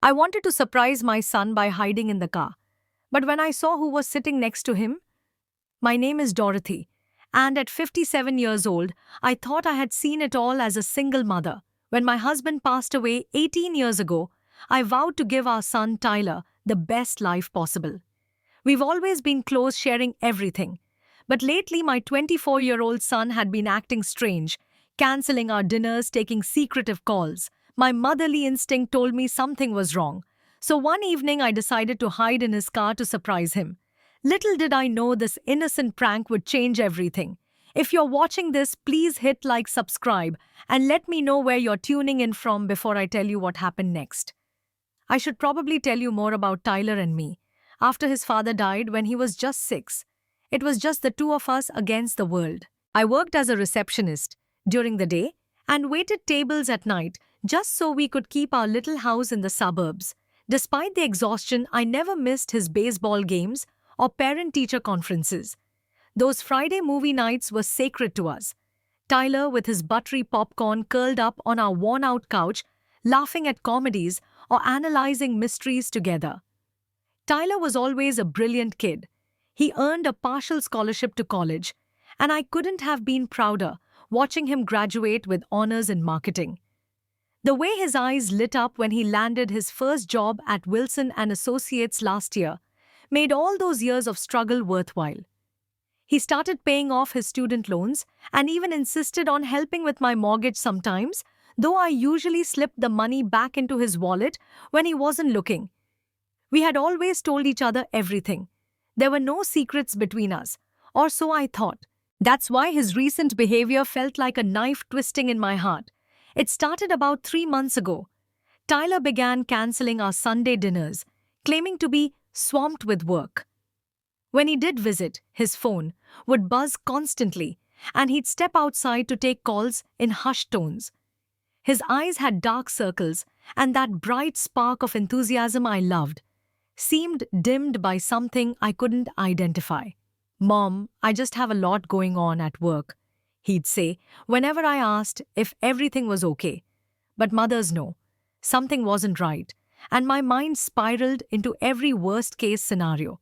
I wanted to surprise my son by hiding in the car. But when I saw who was sitting next to him, my name is Dorothy, and at 57 years old, I thought I had seen it all as a single mother. When my husband passed away 18 years ago, I vowed to give our son Tyler the best life possible. We've always been close, sharing everything. But lately, my 24-year-old son had been acting strange, canceling our dinners, taking secretive calls. My motherly instinct told me something was wrong. So one evening, I decided to hide in his car to surprise him. Little did I know this innocent prank would change everything. If you're watching this, please hit like, subscribe, and let me know where you're tuning in from before I tell you what happened next. I should probably tell you more about Tyler and me. After his father died when he was just 6, it was just the two of us against the world. I worked as a receptionist during the day and waited tables at night just so we could keep our little house in the suburbs. Despite the exhaustion, I never missed his baseball games or parent-teacher conferences. Those Friday movie nights were sacred to us. Tyler, with his buttery popcorn curled up on our worn-out couch, laughing at comedies or analyzing mysteries together. Tyler was always a brilliant kid. He earned a partial scholarship to college, and I couldn't have been prouder watching him graduate with honors in marketing. The way his eyes lit up when he landed his first job at Wilson and Associates last year made all those years of struggle worthwhile. He started paying off his student loans and even insisted on helping with my mortgage sometimes, though I usually slipped the money back into his wallet when he wasn't looking. We had always told each other everything. There were no secrets between us, or so I thought. That's why his recent behavior felt like a knife twisting in my heart. It started about 3 months ago. Tyler began canceling our Sunday dinners, claiming to be swamped with work. When he did visit, his phone would buzz constantly, and he'd step outside to take calls in hushed tones. His eyes had dark circles, and that bright spark of enthusiasm I loved seemed dimmed by something I couldn't identify. "Mom, I just have a lot going on at work," he'd say whenever I asked if everything was okay. But mothers know something wasn't right, and my mind spiraled into every worst-case scenario.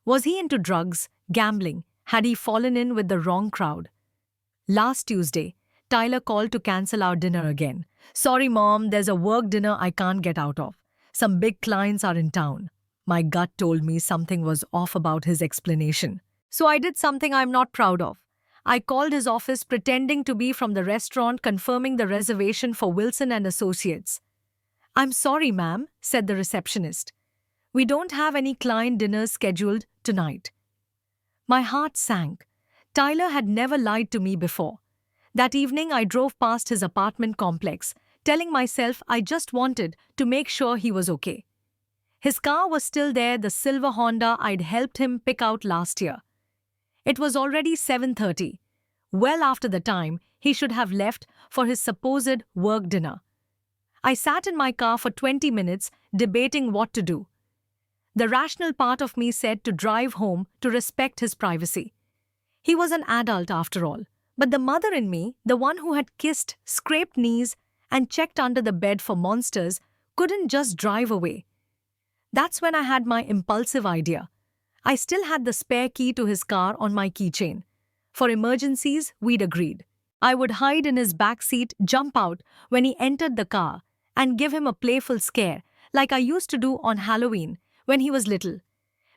Was he into drugs, gambling? Had he fallen in with the wrong crowd? Last Tuesday, Tyler called to cancel our dinner again. "Sorry, Mom, there's a work dinner I can't get out of. Some big clients are in town." My gut told me something was off about his explanation. So I did something I'm not proud of. I called his office pretending to be from the restaurant, confirming the reservation for Wilson and Associates. "I'm sorry, ma'am," said the receptionist. "We don't have any client dinners scheduled tonight." My heart sank. Tyler had never lied to me before. That evening, I drove past his apartment complex, telling myself I just wanted to make sure he was okay. His car was still there, the silver Honda I'd helped him pick out last year. It was already 7:30, well after the time he should have left for his supposed work dinner. I sat in my car for 20 minutes, debating what to do. The rational part of me said to drive home to respect his privacy. He was an adult after all. But the mother in me, the one who had kissed, scraped knees, and checked under the bed for monsters, couldn't just drive away. That's when I had my impulsive idea. I still had the spare key to his car on my keychain. For emergencies, we'd agreed. I would hide in his back seat, jump out when he entered the car, and give him a playful scare, like I used to do on Halloween when he was little.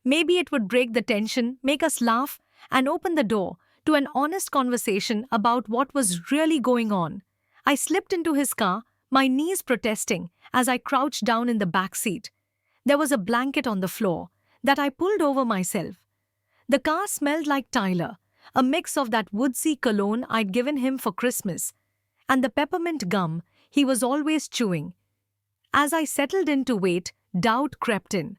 Maybe it would break the tension, make us laugh, and open the door to an honest conversation about what was really going on. I slipped into his car, my knees protesting as I crouched down in the back seat. There was a blanket on the floor that I pulled over myself. The car smelled like Tyler, a mix of that woodsy cologne I'd given him for Christmas, and the peppermint gum he was always chewing. As I settled in to wait, doubt crept in.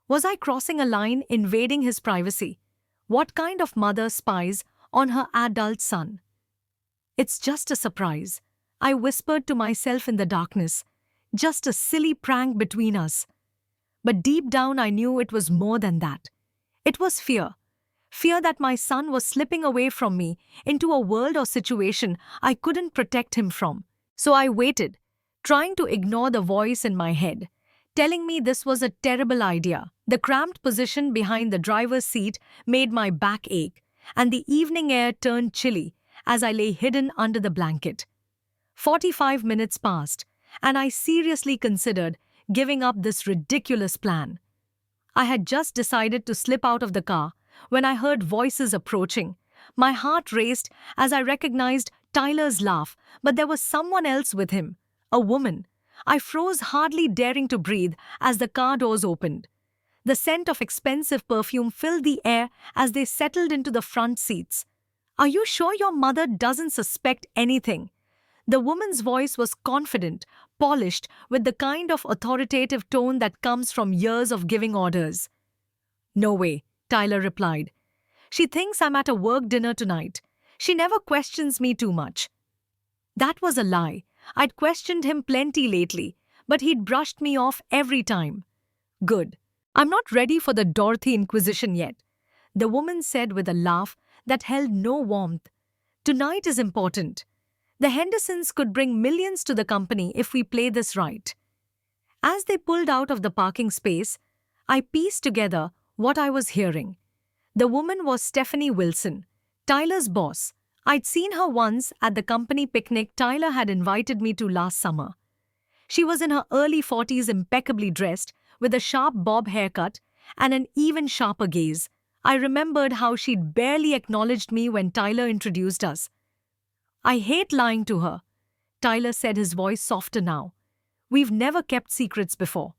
Was I crossing a line, invading his privacy? What kind of mother spies on her adult son? "It's just a surprise," I whispered to myself in the darkness. "Just a silly prank between us." But deep down I knew it was more than that. It was fear. Fear that my son was slipping away from me into a world or situation I couldn't protect him from. So I waited, trying to ignore the voice in my head. telling me this was a terrible idea. The cramped position behind the driver's seat made my back ache, and the evening air turned chilly as I lay hidden under the blanket. 45 minutes passed, and I seriously considered giving up this ridiculous plan. I had just decided to slip out of the car when I heard voices approaching. My heart raced as I recognized Tyler's laugh, but there was someone else with him, a woman. I froze, hardly daring to breathe as the car doors opened. The scent of expensive perfume filled the air as they settled into the front seats. "Are you sure your mother doesn't suspect anything?" The woman's voice was confident, polished, with the kind of authoritative tone that comes from years of giving orders. "No way," Tyler replied. "She thinks I'm at a work dinner tonight. She never questions me too much." That was a lie. I'd questioned him plenty lately, but he'd brushed me off every time. "Good. I'm not ready for the Dorothy Inquisition yet," the woman said with a laugh that held no warmth. "Tonight is important. The Hendersons could bring millions to the company if we play this right." As they pulled out of the parking space, I pieced together what I was hearing. The woman was Stephanie Wilson, Tyler's boss. I'd seen her once at the company picnic Tyler had invited me to last summer. She was in her early 40s, impeccably dressed, with a sharp bob haircut and an even sharper gaze. I remembered how she'd barely acknowledged me when Tyler introduced us. "I hate lying to her," Tyler said, his voice softer now. "We've never kept secrets before."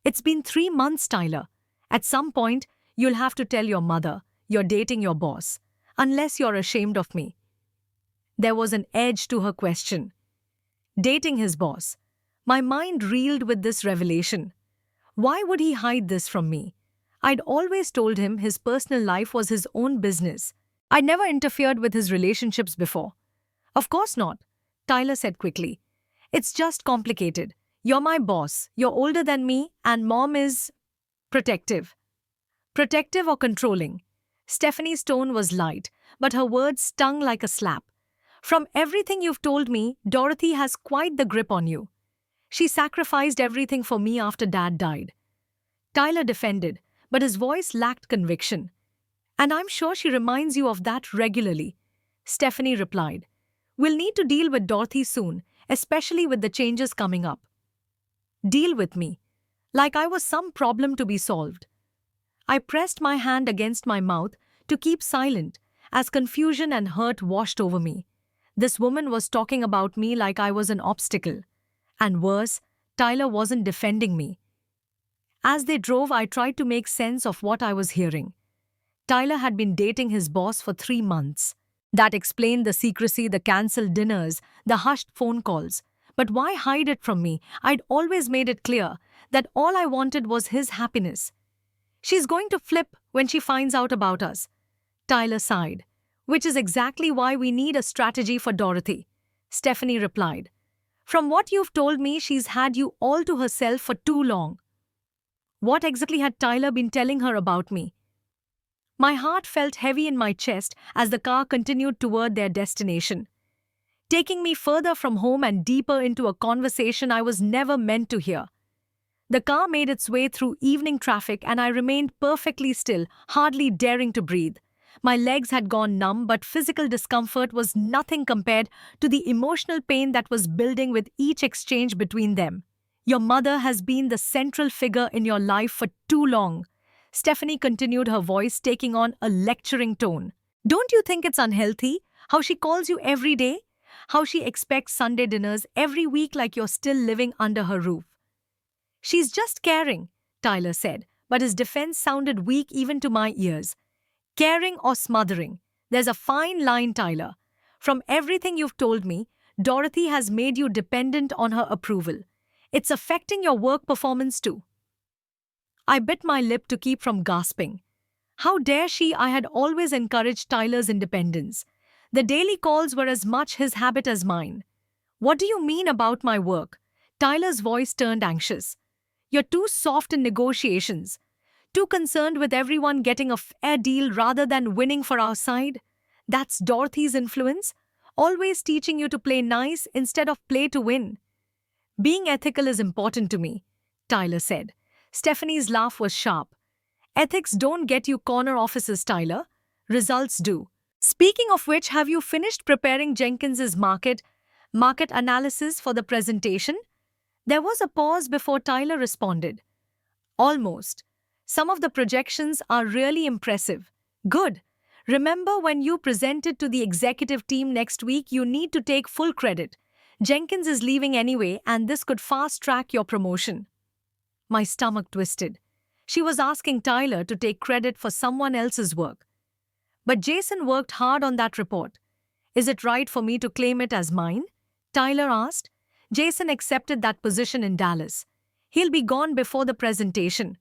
"It's been 3 months, Tyler. At some point, you'll have to tell your mother you're dating your boss, unless you're ashamed of me." There was an edge to her question. Dating his boss. My mind reeled with this revelation. Why would he hide this from me? I'd always told him his personal life was his own business. I'd never interfered with his relationships before. "Of course not," Tyler said quickly. "It's just complicated. You're my boss, you're older than me, and Mom is protective." Protective or controlling? Stephanie's tone was light, but her words stung like a slap. "From everything you've told me, Dorothy has quite the grip on you. She sacrificed everything for me after Dad died." Tyler defended, but his voice lacked conviction. "And I'm sure she reminds you of that regularly," Stephanie replied. "We'll need to deal with Dorothy soon, especially with the changes coming up." Deal with me? Like I was some problem to be solved. I pressed my hand against my mouth to keep silent as confusion and hurt washed over me. This woman was talking about me like I was an obstacle. And worse, Tyler wasn't defending me. As they drove, I tried to make sense of what I was hearing. Tyler had been dating his boss for 3 months. That explained the secrecy, the cancelled dinners, the hushed phone calls. But why hide it from me? I'd always made it clear that all I wanted was his happiness. "She's going to flip when she finds out about us," Tyler sighed. "Which is exactly why we need a strategy for Dorothy," Stephanie replied. "From what you've told me, she's had you all to herself for too long." What exactly had Tyler been telling her about me? My heart felt heavy in my chest as the car continued toward their destination, taking me further from home and deeper into a conversation I was never meant to hear. The car made its way through evening traffic and I remained perfectly still, hardly daring to breathe. My legs had gone numb, but physical discomfort was nothing compared to the emotional pain that was building with each exchange between them. "Your mother has been the central figure in your life for too long," Stephanie continued, her voice taking on a lecturing tone. "Don't you think it's unhealthy how she calls you every day? How she expects Sunday dinners every week like you're still living under her roof?" "She's just caring," Tyler said, but his defense sounded weak even to my ears. Caring or smothering? There's a fine line, Tyler. From everything you've told me, Dorothy has made you dependent on her approval. It's affecting your work performance too. I bit my lip to keep from gasping. How dare she? I had always encouraged Tyler's independence. The daily calls were as much his habit as mine. "What do you mean about my work?" Tyler's voice turned anxious. "You're too soft in negotiations. Too concerned with everyone getting a fair deal rather than winning for our side. That's Dorothy's influence, always teaching you to play nice instead of play to win." "Being ethical is important to me," Tyler said. Stephanie's laugh was sharp. Ethics don't get you corner offices, Tyler. Results do. Speaking of which, have you finished preparing Jenkins's market analysis for the presentation? There was a pause before Tyler responded. Almost. Some of the projections are really impressive. Good. Remember when you presented to the executive team next week, you need to take full credit. Jenkins is leaving anyway, and this could fast track your promotion. My stomach twisted. She was asking Tyler to take credit for someone else's work. But Jason worked hard on that report. Is it right for me to claim it as mine? Tyler asked. Jason accepted that position in Dallas. He'll be gone before the presentation.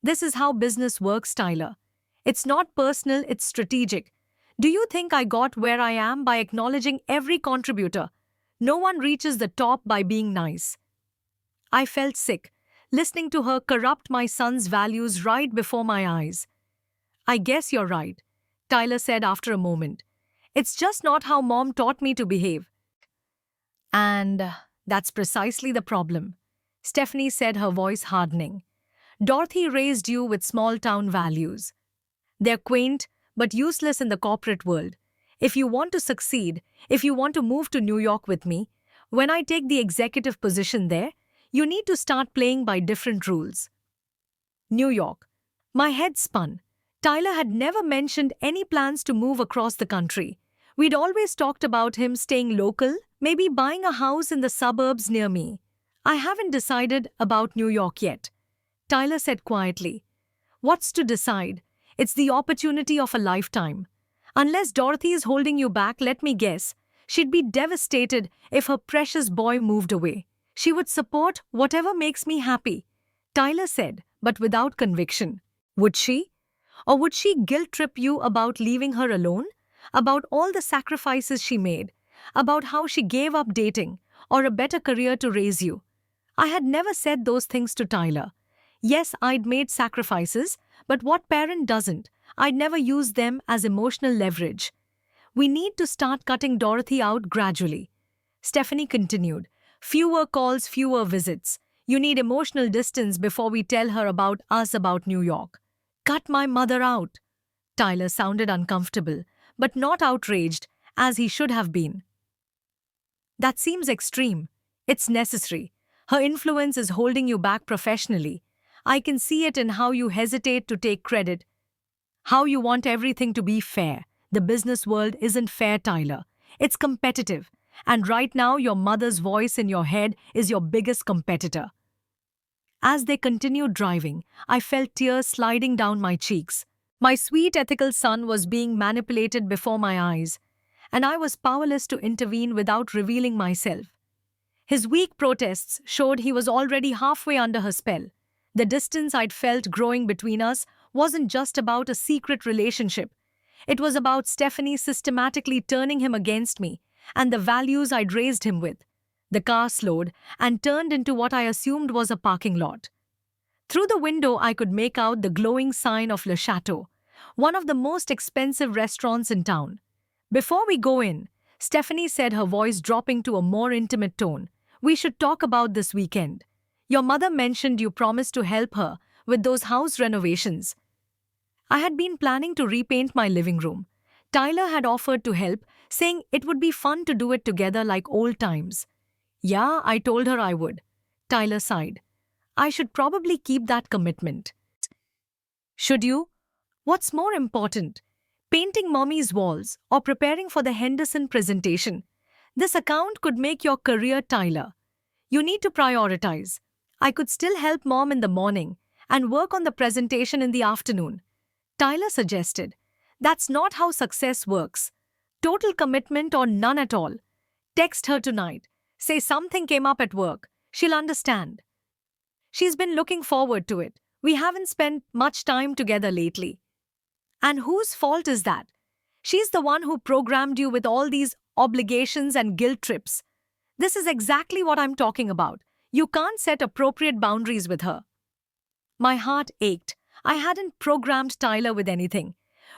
This is how business works, Tyler. It's not personal, it's strategic. Do you think I got where I am by acknowledging every contributor? No one reaches the top by being nice. I felt sick, listening to her corrupt my son's values right before my eyes. I guess you're right, Tyler said after a moment. It's just not how Mom taught me to behave. And that's precisely the problem, Stephanie said, her voice hardening. Dorothy raised you with small-town values. They're quaint, but useless in the corporate world. If you want to succeed, if you want to move to New York with me, when I take the executive position there, you need to start playing by different rules. New York. My head spun. Tyler had never mentioned any plans to move across the country. We'd always talked about him staying local, maybe buying a house in the suburbs near me. I haven't decided about New York yet, Tyler said quietly. What's to decide? It's the opportunity of a lifetime. Unless Dorothy is holding you back, let me guess, she'd be devastated if her precious boy moved away. She would support whatever makes me happy, Tyler said, but without conviction. Would she? Or would she guilt-trip you about leaving her alone? About all the sacrifices she made? About how she gave up dating or a better career to raise you? I had never said those things to Tyler. Yes, I'd made sacrifices, but what parent doesn't? I'd never used them as emotional leverage. We need to start cutting Dorothy out gradually, Stephanie continued. Fewer calls, fewer visits. You need emotional distance before we tell her about us, about New York. Cut my mother out. Tyler sounded uncomfortable, but not outraged, as he should have been. That seems extreme. It's necessary. Her influence is holding you back professionally. I can see it in how you hesitate to take credit, how you want everything to be fair. The business world isn't fair, Tyler. It's competitive. And right now, your mother's voice in your head is your biggest competitor. As they continued driving, I felt tears sliding down my cheeks. My sweet ethical son was being manipulated before my eyes, and I was powerless to intervene without revealing myself. His weak protests showed he was already halfway under her spell. The distance I'd felt growing between us wasn't just about a secret relationship. It was about Stephanie systematically turning him against me and the values I'd raised him with. The car slowed and turned into what I assumed was a parking lot. Through the window, I could make out the glowing sign of Le Chateau, one of the most expensive restaurants in town. Before we go in, Stephanie said, her voice dropping to a more intimate tone, we should talk about this weekend. Your mother mentioned you promised to help her with those house renovations. I had been planning to repaint my living room. Tyler had offered to help, saying it would be fun to do it together like old times. Yeah, I told her I would. Tyler sighed. I should probably keep that commitment. Should you? What's more important? Painting Mommy's walls or preparing for the Henderson presentation? This account could make your career, Tyler. You need to prioritize. I could still help Mom in the morning and work on the presentation in the afternoon, Tyler suggested. That's not how success works. Total commitment or none at all. Text her tonight. Say something came up at work. She'll understand. She's been looking forward to it. We haven't spent much time together lately. And whose fault is that? She's the one who programmed you with all these obligations and guilt trips. This is exactly what I'm talking about. You can't set appropriate boundaries with her. My heart ached. I hadn't programmed Tyler with anything.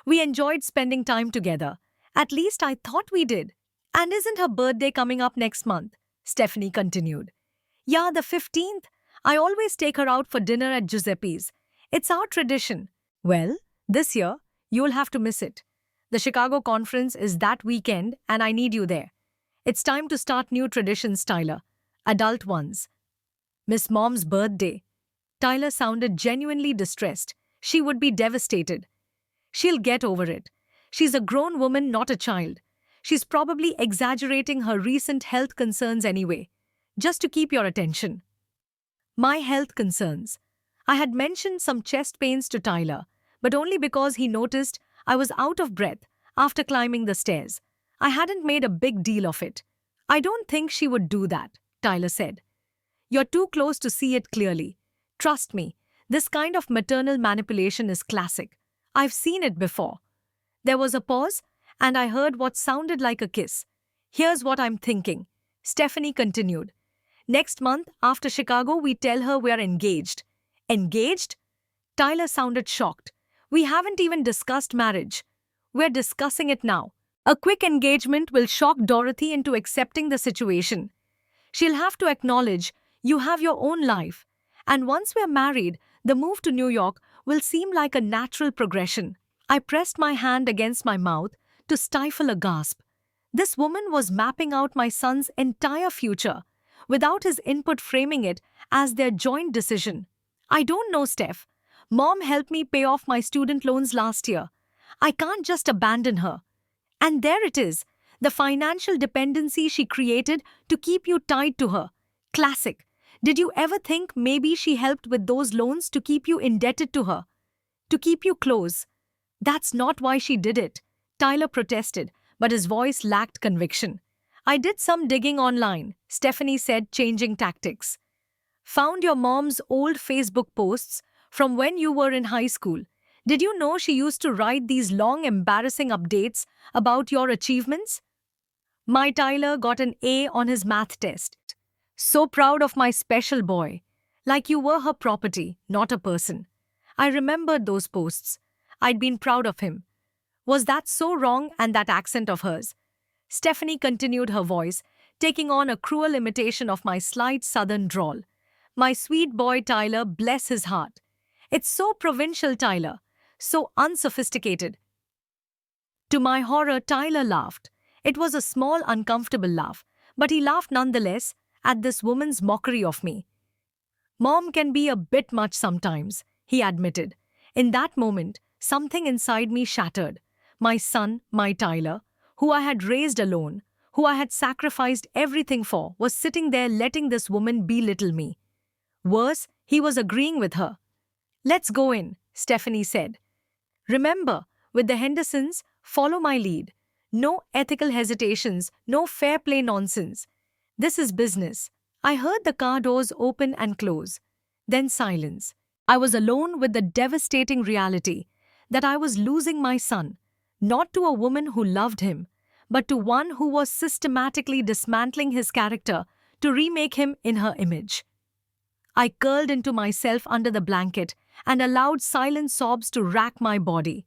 We enjoyed spending time together. At least I thought we did. And isn't her birthday coming up next month? Stephanie continued. Yeah, the 15th. I always take her out for dinner at Giuseppe's. It's our tradition. Well, this year, you'll have to miss it. The Chicago conference is that weekend, and I need you there. It's time to start new traditions, Tyler. Adult ones. Miss Mom's birthday. Tyler sounded genuinely distressed. She would be devastated. She'll get over it. She's a grown woman, not a child. She's probably exaggerating her recent health concerns anyway, just to keep your attention. My health concerns. I had mentioned some chest pains to Tyler, but only because he noticed I was out of breath after climbing the stairs. I hadn't made a big deal of it. I don't think she would do that, Tyler said. You're too close to see it clearly. Trust me, this kind of maternal manipulation is classic. I've seen it before. There was a pause, and I heard what sounded like a kiss. Here's what I'm thinking, Stephanie continued. Next month, after Chicago, we tell her we're engaged. Engaged? Tyler sounded shocked. We haven't even discussed marriage. We're discussing it now. A quick engagement will shock Dorothy into accepting the situation. She'll have to acknowledge you have your own life. And once we're married, the move to New York will seem like a natural progression. I pressed my hand against my mouth to stifle a gasp. This woman was mapping out my son's entire future, without his input framing it as their joint decision. I don't know, Steph. Mom helped me pay off my student loans last year. I can't just abandon her. And there it is, the financial dependency she created to keep you tied to her. Classic. Did you ever think maybe she helped with those loans to keep you indebted to her? To keep you close? That's not why she did it. Tyler protested, but his voice lacked conviction. I did some digging online, Stephanie said, changing tactics. Found your mom's old Facebook posts from when you were in high school. Did you know she used to write these long, embarrassing updates about your achievements? My Tyler got an A on his math test. So proud of my special boy. Like you were her property, not a person. I remembered those posts. I'd been proud of him. Was that so wrong, and that accent of hers? Stephanie continued, her voice taking on a cruel imitation of my slight southern drawl. My sweet boy Tyler, bless his heart. It's so provincial, Tyler. So unsophisticated. To my horror, Tyler laughed. It was a small, uncomfortable laugh, but he laughed nonetheless at this woman's mockery of me. Mom can be a bit much sometimes, he admitted. In that moment, something inside me shattered. My son, my Tyler, who I had raised alone, who I had sacrificed everything for, was sitting there letting this woman belittle me. Worse, he was agreeing with her. Let's go in, Stephanie said. Remember, with the Hendersons, follow my lead. No ethical hesitations, no fair play nonsense. This is business. I heard the car doors open and close. Then silence. I was alone with the devastating reality that I was losing my son, not to a woman who loved him, but to one who was systematically dismantling his character to remake him in her image. I curled into myself under the blanket and allowed silent sobs to rack my body.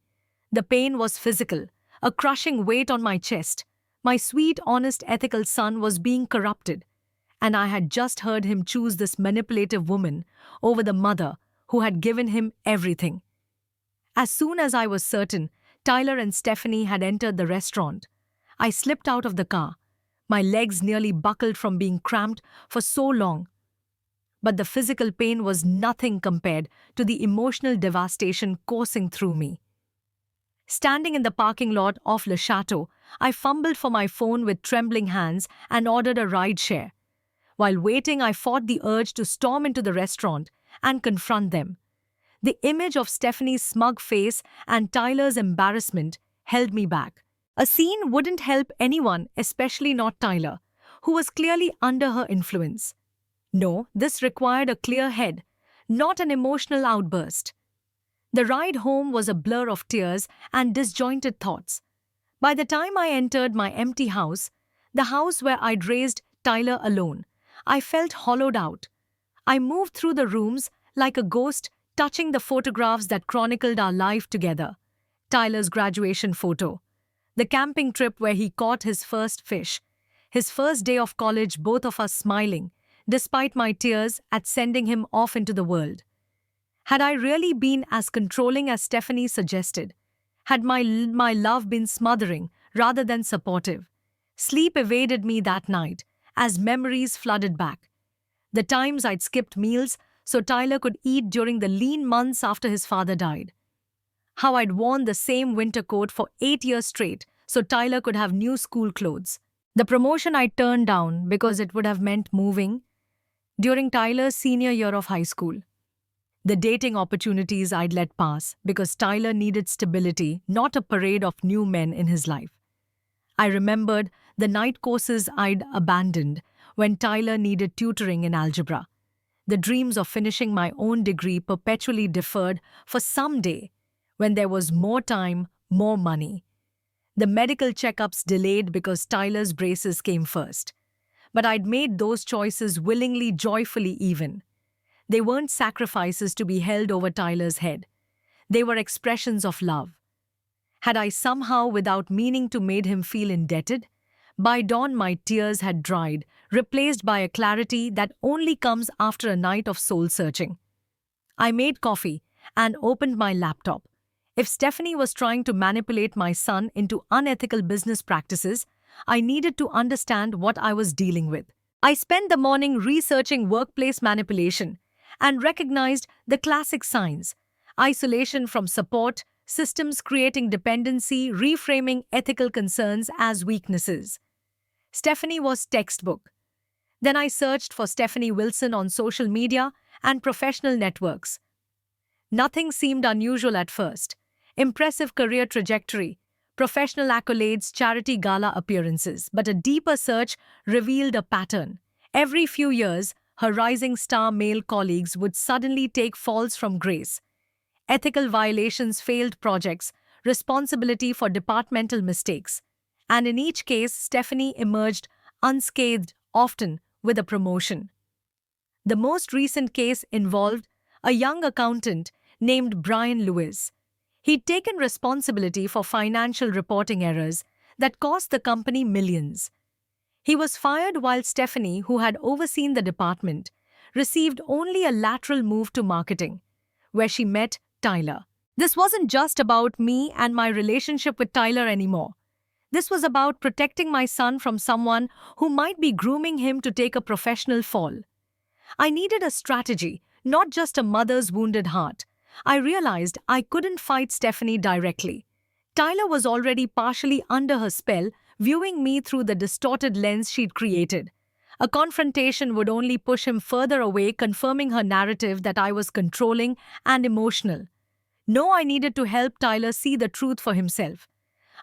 The pain was physical, a crushing weight on my chest. My sweet, honest, ethical son was being corrupted, and I had just heard him choose this manipulative woman over the mother who had given him everything. As soon as I was certain Tyler and Stephanie had entered the restaurant, I slipped out of the car. My legs nearly buckled from being cramped for so long. But the physical pain was nothing compared to the emotional devastation coursing through me. Standing in the parking lot of Le Chateau, I fumbled for my phone with trembling hands and ordered a ride-share. While waiting, I fought the urge to storm into the restaurant and confront them. The image of Stephanie's smug face and Tyler's embarrassment held me back. A scene wouldn't help anyone, especially not Tyler, who was clearly under her influence. No, this required a clear head, not an emotional outburst. The ride home was a blur of tears and disjointed thoughts. By the time I entered my empty house, the house where I'd raised Tyler alone, I felt hollowed out. I moved through the rooms like a ghost, touching the photographs that chronicled our life together. Tyler's graduation photo, the camping trip where he caught his first fish, his first day of college, both of us smiling, despite my tears at sending him off into the world. Had I really been as controlling as Stephanie suggested? Had my love been smothering rather than supportive? Sleep evaded me that night as memories flooded back. The times I'd skipped meals so Tyler could eat during the lean months after his father died. How I'd worn the same winter coat for 8 years straight so Tyler could have new school clothes. The promotion I turned down because it would have meant moving during Tyler's senior year of high school. The dating opportunities I'd let pass because Tyler needed stability, not a parade of new men in his life. I remembered the night courses I'd abandoned when Tyler needed tutoring in algebra. The dreams of finishing my own degree perpetually deferred for some day when there was more time, more money. The medical checkups delayed because Tyler's braces came first. But I'd made those choices willingly, joyfully even. They weren't sacrifices to be held over Tyler's head. They were expressions of love. Had I somehow, without meaning to, made him feel indebted? By dawn my tears had dried, replaced by a clarity that only comes after a night of soul-searching. I made coffee and opened my laptop. If Stephanie was trying to manipulate my son into unethical business practices, I needed to understand what I was dealing with. I spent the morning researching workplace manipulation and recognized the classic signs: isolation from support, systems creating dependency, reframing ethical concerns as weaknesses. Stephanie was textbook. Then I searched for Stephanie Wilson on social media and professional networks. Nothing seemed unusual at first. Impressive career trajectory, professional accolades, charity gala appearances, but a deeper search revealed a pattern. Every few years, her rising star male colleagues would suddenly take falls from grace. Ethical violations, failed projects, responsibility for departmental mistakes. And in each case, Stephanie emerged unscathed, often with a promotion. The most recent case involved a young accountant named Brian Lewis. He'd taken responsibility for financial reporting errors that cost the company millions. He was fired while Stephanie, who had overseen the department, received only a lateral move to marketing, where she met Tyler. This wasn't just about me and my relationship with Tyler anymore. This was about protecting my son from someone who might be grooming him to take a professional fall. I needed a strategy, not just a mother's wounded heart. I realized I couldn't fight Stephanie directly. Tyler was already partially under her spell, viewing me through the distorted lens she'd created. A confrontation would only push him further away, confirming her narrative that I was controlling and emotional. No, I needed to help Tyler see the truth for himself.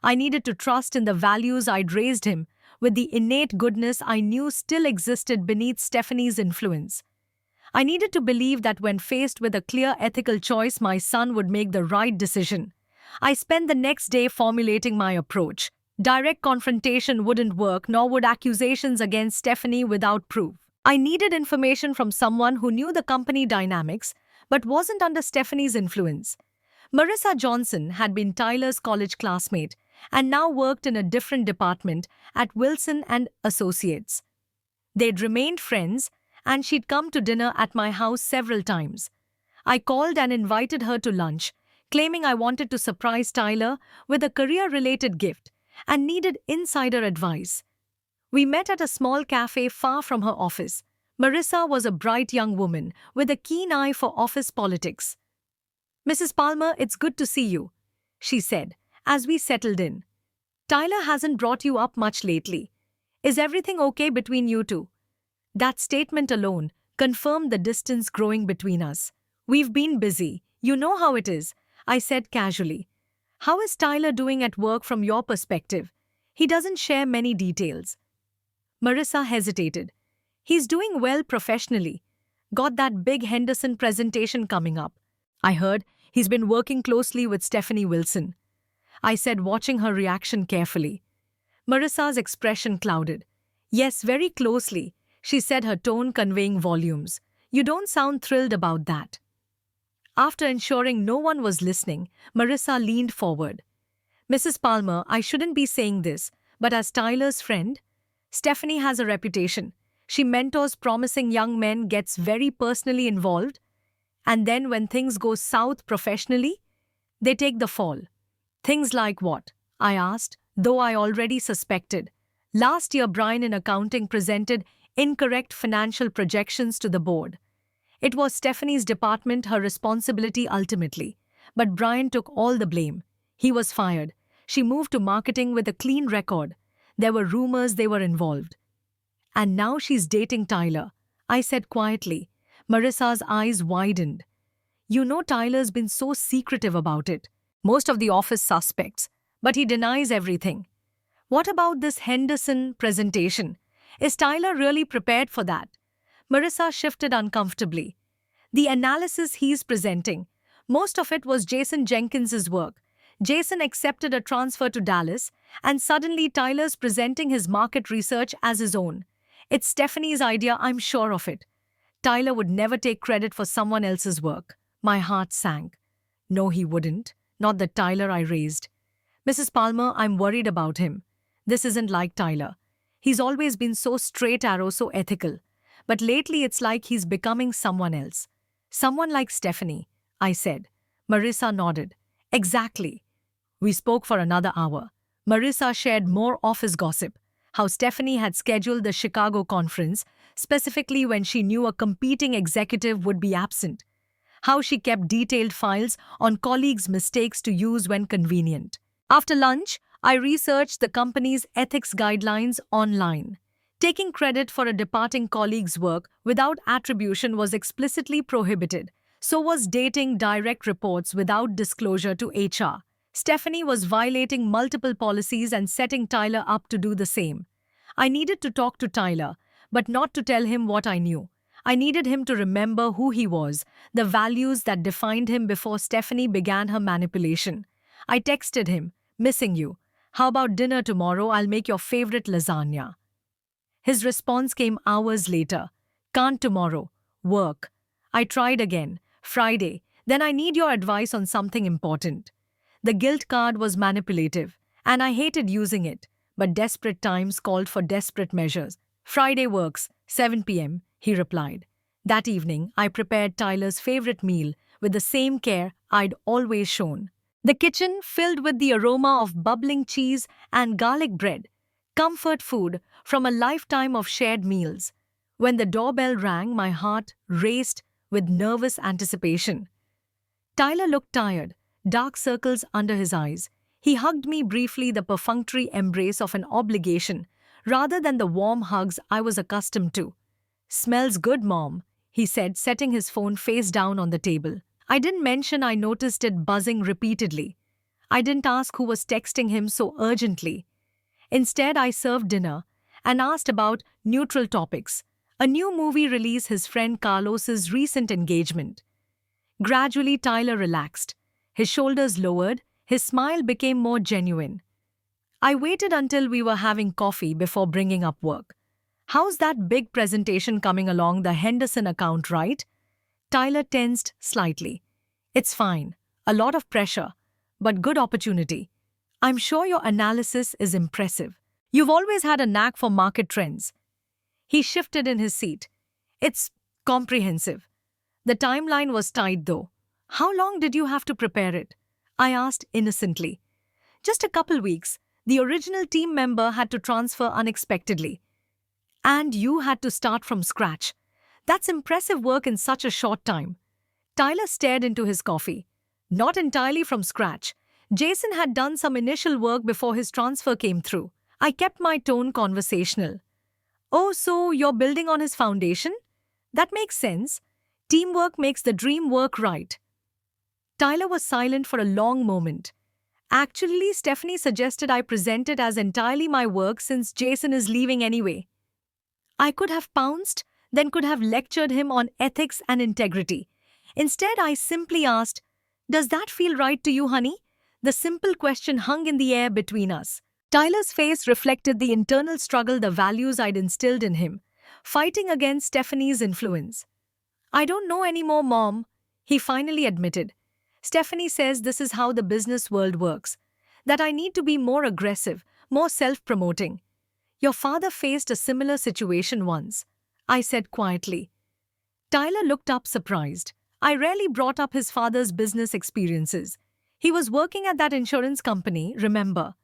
I needed to trust in the values I'd raised him, with the innate goodness I knew still existed beneath Stephanie's influence. I needed to believe that when faced with a clear ethical choice, my son would make the right decision. I spent the next day formulating my approach. Direct confrontation wouldn't work, nor would accusations against Stephanie without proof. I needed information from someone who knew the company dynamics, but wasn't under Stephanie's influence. Marissa Johnson had been Tyler's college classmate and now worked in a different department at Wilson and Associates. They'd remained friends, and she'd come to dinner at my house several times. I called and invited her to lunch, claiming I wanted to surprise Tyler with a career-related gift and needed insider advice. We met at a small cafe far from her office. Marissa was a bright young woman with a keen eye for office politics. "Mrs. Palmer, it's good to see you," she said, as we settled in. "Tyler hasn't brought you up much lately. Is everything okay between you two?" That statement alone confirmed the distance growing between us. "We've been busy. You know how it is," I said casually. "How is Tyler doing at work from your perspective? He doesn't share many details." Marissa hesitated. "He's doing well professionally. Got that big Henderson presentation coming up. I heard he's been working closely with Stephanie Wilson," I said, watching her reaction carefully. Marissa's expression clouded. "Yes, very closely," she said, her tone conveying volumes. "You don't sound thrilled about that." After ensuring no one was listening, Marissa leaned forward. "Mrs. Palmer, I shouldn't be saying this, but as Tyler's friend, Stephanie has a reputation. She mentors promising young men, gets very personally involved, and then when things go south professionally, they take the fall. Things like what? I asked, though I already suspected. Last year, Brian in accounting presented incorrect financial projections to the board. It was Stephanie's department, her responsibility ultimately. But Brian took all the blame. He was fired. She moved to marketing with a clean record. There were rumors they were involved. And now she's dating Tyler, I said quietly. Marissa's eyes widened. You know, Tyler's been so secretive about it. Most of the office suspects, but he denies everything. What about this Henderson presentation? Is Tyler really prepared for that? Marissa shifted uncomfortably. The analysis he's presenting, most of it was Jason Jenkins's work. Jason accepted a transfer to Dallas, and suddenly Tyler's presenting his market research as his own. It's Stephanie's idea, I'm sure of it. Tyler would never take credit for someone else's work. My heart sank. No, he wouldn't. Not the Tyler I raised. Mrs. Palmer, I'm worried about him. This isn't like Tyler. He's always been so straight arrow, so ethical. But lately it's like he's becoming someone else. Someone like Stephanie, I said. Marissa nodded. Exactly. We spoke for another hour. Marissa shared more office gossip. How Stephanie had scheduled the Chicago conference, specifically when she knew a competing executive would be absent. How she kept detailed files on colleagues' mistakes to use when convenient. After lunch, I researched the company's ethics guidelines online. Taking credit for a departing colleague's work without attribution was explicitly prohibited. So was dating direct reports without disclosure to HR. Stephanie was violating multiple policies and setting Tyler up to do the same. I needed to talk to Tyler, but not to tell him what I knew. I needed him to remember who he was, the values that defined him before Stephanie began her manipulation. I texted him, missing you. How about dinner tomorrow? I'll make your favorite lasagna. His response came hours later. Can't tomorrow. Work. I tried again. Friday. Then I need your advice on something important. The guilt card was manipulative, and I hated using it, but desperate times called for desperate measures. Friday works, 7 p.m., he replied. That evening, I prepared Tyler's favorite meal with the same care I'd always shown. The kitchen filled with the aroma of bubbling cheese and garlic bread, comfort food from a lifetime of shared meals. When the doorbell rang, my heart raced with nervous anticipation. Tyler looked tired, dark circles under his eyes. He hugged me briefly, the perfunctory embrace of an obligation, rather than the warm hugs I was accustomed to. Smells good, Mom, he said, setting his phone face down on the table. I didn't mention I noticed it buzzing repeatedly. I didn't ask who was texting him so urgently. Instead, I served dinner and asked about neutral topics. A new movie release, his friend Carlos's recent engagement. Gradually, Tyler relaxed. His shoulders lowered, his smile became more genuine. I waited until we were having coffee before bringing up work. How's that big presentation coming along, the Henderson account, right? Tyler tensed slightly. It's fine. A lot of pressure, but good opportunity. I'm sure your analysis is impressive. You've always had a knack for market trends. He shifted in his seat. It's comprehensive. The timeline was tight, though. How long did you have to prepare it? I asked innocently. Just a couple weeks. The original team member had to transfer unexpectedly. And you had to start from scratch. That's impressive work in such a short time. Tyler stared into his coffee. Not entirely from scratch. Jason had done some initial work before his transfer came through. I kept my tone conversational. Oh, so you're building on his foundation? That makes sense. Teamwork makes the dream work, right? Tyler was silent for a long moment. Actually, Stephanie suggested I present it as entirely my work since Jason is leaving anyway. I could have pounced, then could have lectured him on ethics and integrity. Instead, I simply asked, "Does that feel right to you, honey?" The simple question hung in the air between us. Tyler's face reflected the internal struggle, the values I'd instilled in him, fighting against Stephanie's influence. I don't know anymore, Mom, he finally admitted. Stephanie says this is how the business world works, that I need to be more aggressive, more self-promoting. Your father faced a similar situation once. I said quietly. Tyler looked up surprised. I rarely brought up his father's business experiences. He was working at that insurance company, remember.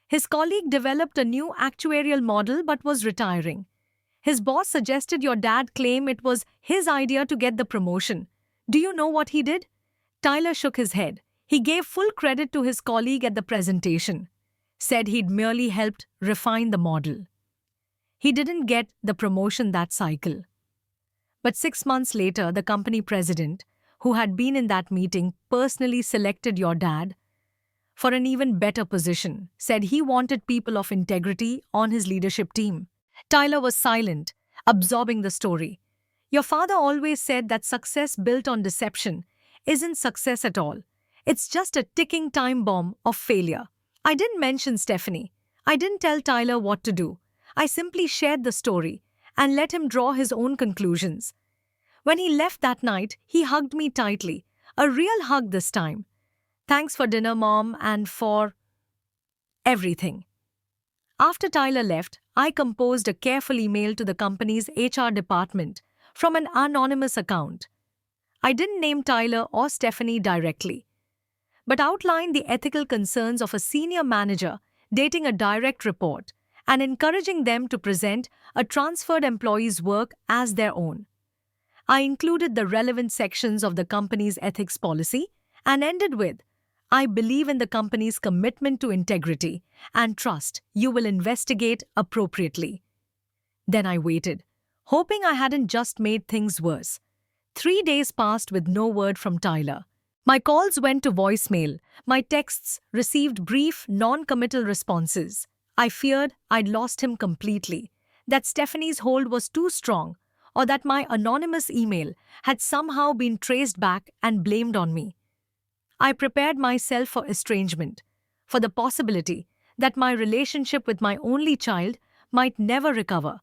His colleague developed a new actuarial model but was retiring. His boss suggested your dad claim it was his idea to get the promotion. Do you know what he did? Tyler shook his head. He gave full credit to his colleague at the presentation. Said he'd merely helped refine the model. He didn't get the promotion that cycle. But 6 months later, the company president, who had been in that meeting, personally selected your dad for an even better position, said he wanted people of integrity on his leadership team. Tyler was silent, absorbing the story. Your father always said that success built on deception isn't success at all. It's just a ticking time bomb of failure. I didn't mention Stephanie. I didn't tell Tyler what to do. I simply shared the story and let him draw his own conclusions. When he left that night, he hugged me tightly. A real hug this time. Thanks for dinner, Mom, and for everything. After Tyler left, I composed a careful email to the company's HR department from an anonymous account. I didn't name Tyler or Stephanie directly, but outlined the ethical concerns of a senior manager dating a direct report and encouraging them to present a transferred employee's work as their own. I included the relevant sections of the company's ethics policy and ended with, I believe in the company's commitment to integrity and trust you will investigate appropriately. Then I waited, hoping I hadn't just made things worse. 3 days passed with no word from Tyler. My calls went to voicemail. My texts received brief, non-committal responses. I feared I'd lost him completely, that Stephanie's hold was too strong, or that my anonymous email had somehow been traced back and blamed on me. I prepared myself for estrangement, for the possibility that my relationship with my only child might never recover.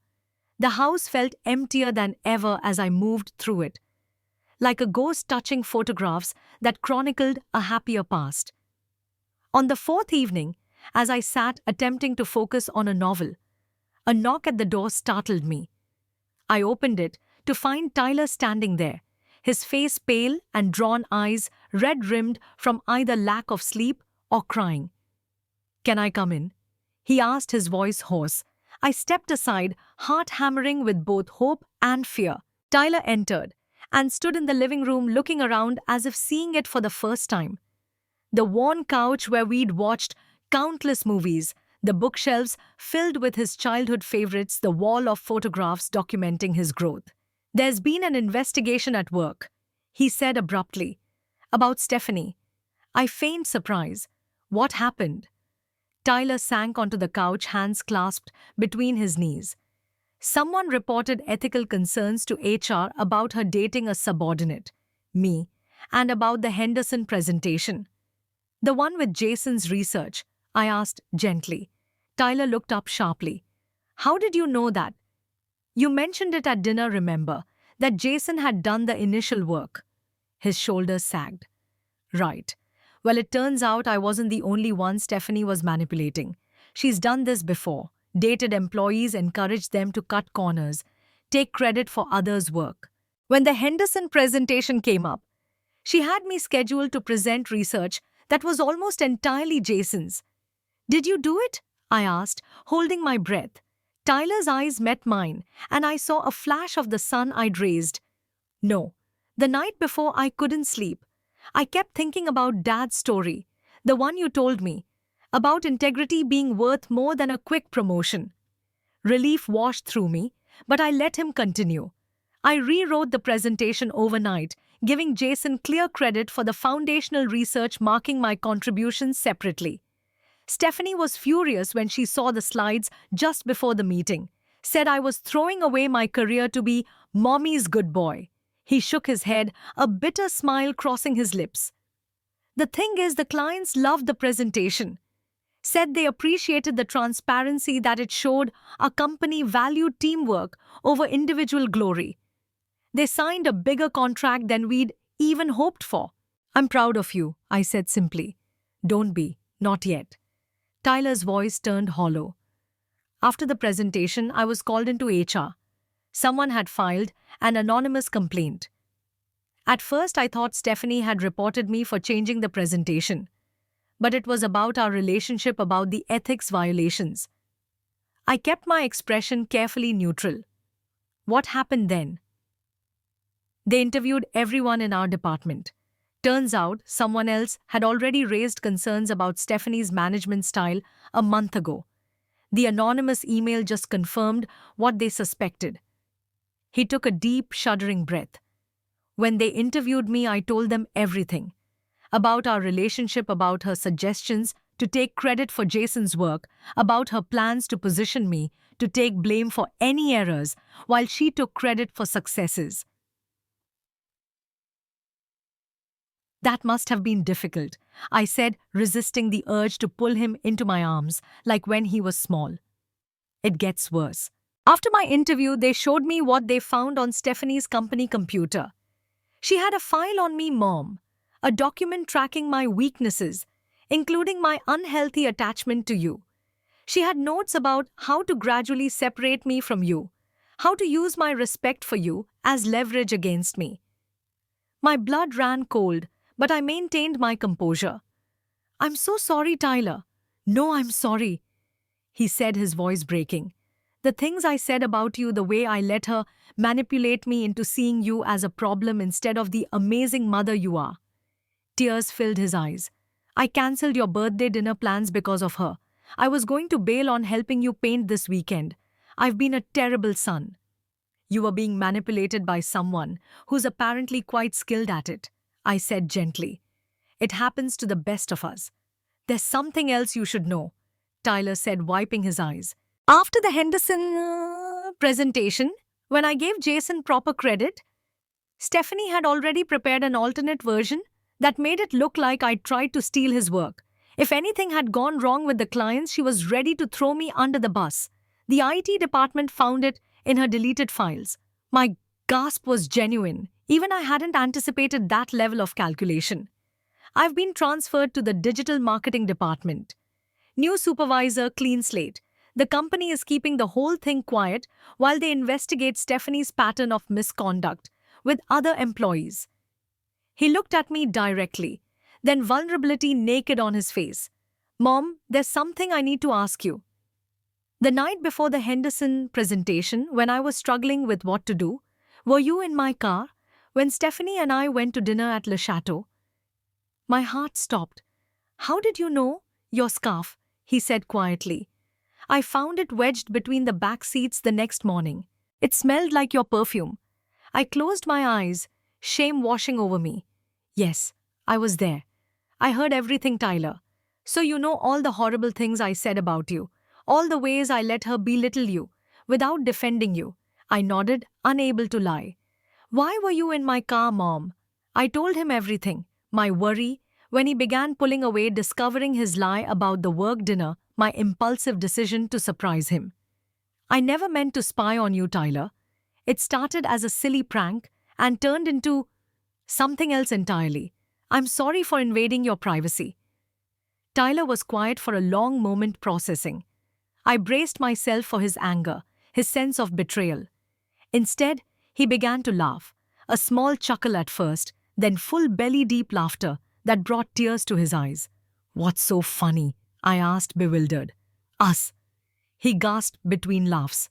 The house felt emptier than ever as I moved through it, like a ghost touching photographs that chronicled a happier past. On the fourth evening, as I sat attempting to focus on a novel, a knock at the door startled me. I opened it to find Tyler standing there, his face pale and drawn eyes red-rimmed from either lack of sleep or crying. "Can I come in?" he asked, his voice hoarse. I stepped aside, heart hammering with both hope and fear. Tyler entered and stood in the living room looking around as if seeing it for the first time. The worn couch where we'd watched countless movies, the bookshelves filled with his childhood favorites, the wall of photographs documenting his growth. "There's been an investigation at work," he said abruptly. "About Stephanie." I feigned surprise. "What happened?" Tyler sank onto the couch, hands clasped between his knees. "Someone reported ethical concerns to HR about her dating a subordinate, me, and about the Henderson presentation." "The one with Jason's research?" I asked gently. Tyler looked up sharply. "How did you know that?" "You mentioned it at dinner, remember, that Jason had done the initial work." His shoulders sagged. "Right. Well, it turns out I wasn't the only one Stephanie was manipulating. She's done this before. Dated employees, encouraged them to cut corners, take credit for others' work. When the Henderson presentation came up, she had me scheduled to present research that was almost entirely Jason's." "Did you do it?" I asked, holding my breath. Tyler's eyes met mine, and I saw a flash of the sun I'd raised. "No. The night before, I couldn't sleep. I kept thinking about Dad's story, the one you told me, about integrity being worth more than a quick promotion." Relief washed through me, but I let him continue. "I rewrote the presentation overnight, giving Jason clear credit for the foundational research, marking my contributions separately. Stephanie was furious when she saw the slides just before the meeting, said I was throwing away my career to be Mommy's good boy." He shook his head, a bitter smile crossing his lips. "The thing is, the clients loved the presentation. Said they appreciated the transparency that it showed our company valued teamwork over individual glory. They signed a bigger contract than we'd even hoped for." "I'm proud of you," I said simply. "Don't be, not yet." Tyler's voice turned hollow. After the presentation, I was called into HR. Someone had filed an anonymous complaint. At first, I thought Stephanie had reported me for changing the presentation, but it was about our relationship, about the ethics violations. I kept my expression carefully neutral. What happened then? They interviewed everyone in our department. Turns out, someone else had already raised concerns about Stephanie's management style a month ago. The anonymous email just confirmed what they suspected. He took a deep, shuddering breath. When they interviewed me, I told them everything. About our relationship, about her suggestions to take credit for Jason's work, about her plans to position me to take blame for any errors, while she took credit for successes. That must have been difficult, I said, resisting the urge to pull him into my arms like when he was small. It gets worse. After my interview, they showed me what they found on Stephanie's company computer. She had a file on me, Mom, a document tracking my weaknesses, including my unhealthy attachment to you. She had notes about how to gradually separate me from you, how to use my respect for you as leverage against me. My blood ran cold, but I maintained my composure. I'm so sorry, Tyler. No, I'm sorry, he said, his voice breaking. The things I said about you, the way I let her manipulate me into seeing you as a problem instead of the amazing mother you are. Tears filled his eyes. I cancelled your birthday dinner plans because of her. I was going to bail on helping you paint this weekend. I've been a terrible son. You were being manipulated by someone who's apparently quite skilled at it, I said gently. It happens to the best of us. There's something else you should know, Tyler said, wiping his eyes. After the Henderson presentation, when I gave Jason proper credit, Stephanie had already prepared an alternate version that made it look like I'd tried to steal his work. If anything had gone wrong with the clients, she was ready to throw me under the bus. The IT department found it in her deleted files. My gasp was genuine. Even I hadn't anticipated that level of calculation. I've been transferred to the digital marketing department. New supervisor, clean slate. The company is keeping the whole thing quiet while they investigate Stephanie's pattern of misconduct with other employees. He looked at me directly, then vulnerability naked on his face. Mom, there's something I need to ask you. The night before the Henderson presentation, when I was struggling with what to do, were you in my car when Stephanie and I went to dinner at Le Chateau? My heart stopped. How did you know? Your scarf, he said quietly. I found it wedged between the back seats the next morning. It smelled like your perfume. I closed my eyes, shame washing over me. Yes, I was there. I heard everything, Tyler. So you know all the horrible things I said about you, all the ways I let her belittle you, without defending you. I nodded, unable to lie. Why were you in my car, Mom? I told him everything. My worry, when he began pulling away, discovering his lie about the work dinner, my impulsive decision to surprise him. I never meant to spy on you, Tyler. It started as a silly prank and turned into something else entirely. I'm sorry for invading your privacy. Tyler was quiet for a long moment, processing. I braced myself for his anger, his sense of betrayal. Instead, he began to laugh, a small chuckle at first, then full belly-deep laughter that brought tears to his eyes. What's so funny? I asked, bewildered. Us. He gasped between laughs.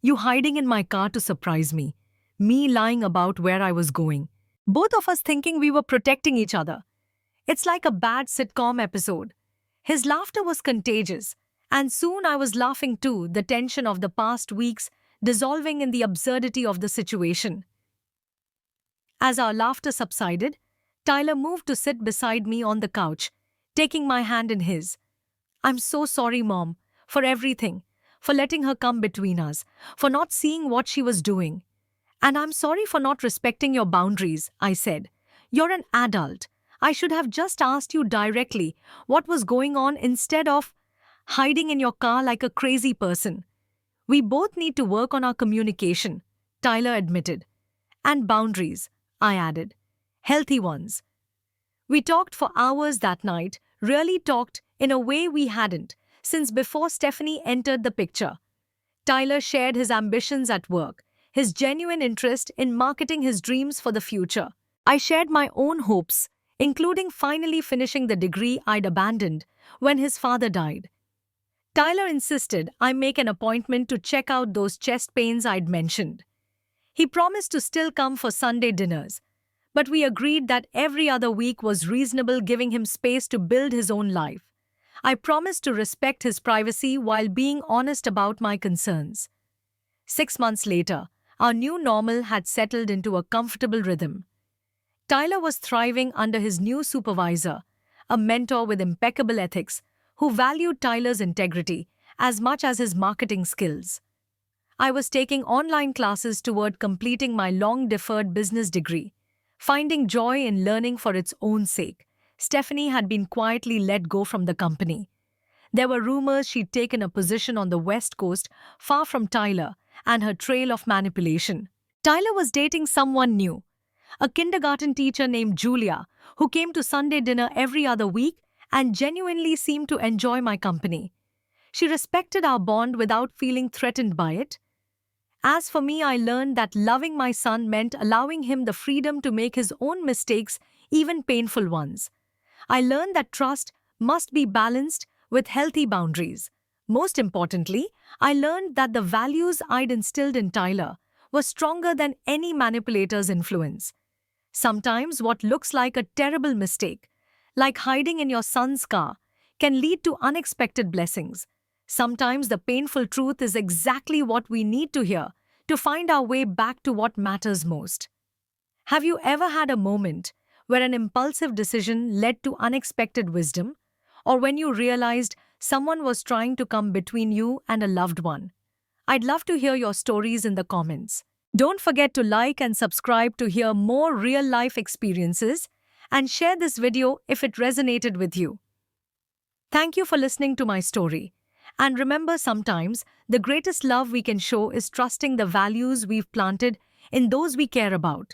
You hiding in my car to surprise me. Me lying about where I was going. Both of us thinking we were protecting each other. It's like a bad sitcom episode. His laughter was contagious, and soon I was laughing too, the tension of the past weeks dissolving in the absurdity of the situation. As our laughter subsided, Tyler moved to sit beside me on the couch, taking my hand in his. I'm so sorry, Mom, for everything, for letting her come between us, for not seeing what she was doing. And I'm sorry for not respecting your boundaries, I said. You're an adult. I should have just asked you directly what was going on instead of hiding in your car like a crazy person. We both need to work on our communication, Tyler admitted. And boundaries, I added. Healthy ones. We talked for hours that night, really talked in a way we hadn't since before Stephanie entered the picture. Tyler shared his ambitions at work, his genuine interest in marketing his dreams for the future. I shared my own hopes, including finally finishing the degree I'd abandoned when his father died. Tyler insisted I make an appointment to check out those chest pains I'd mentioned. He promised to still come for Sunday dinners, but we agreed that every other week was reasonable, giving him space to build his own life. I promised to respect his privacy while being honest about my concerns. 6 months later, our new normal had settled into a comfortable rhythm. Tyler was thriving under his new supervisor, a mentor with impeccable ethics, who valued Tyler's integrity as much as his marketing skills. I was taking online classes toward completing my long-deferred business degree, finding joy in learning for its own sake. Stephanie had been quietly let go from the company. There were rumors she'd taken a position on the West Coast, far from Tyler and her trail of manipulation. Tyler was dating someone new, a kindergarten teacher named Julia, who came to Sunday dinner every other week and genuinely seemed to enjoy my company. She respected our bond without feeling threatened by it. As for me, I learned that loving my son meant allowing him the freedom to make his own mistakes, even painful ones. I learned that trust must be balanced with healthy boundaries. Most importantly, I learned that the values I'd instilled in Tyler were stronger than any manipulator's influence. Sometimes what looks like a terrible mistake, like hiding in your son's car, can lead to unexpected blessings. Sometimes the painful truth is exactly what we need to hear to find our way back to what matters most. Have you ever had a moment where an impulsive decision led to unexpected wisdom, or when you realized someone was trying to come between you and a loved one? I'd love to hear your stories in the comments. Don't forget to like and subscribe to hear more real-life experiences, and share this video if it resonated with you. Thank you for listening to my story. And remember, sometimes the greatest love we can show is trusting the values we've planted in those we care about.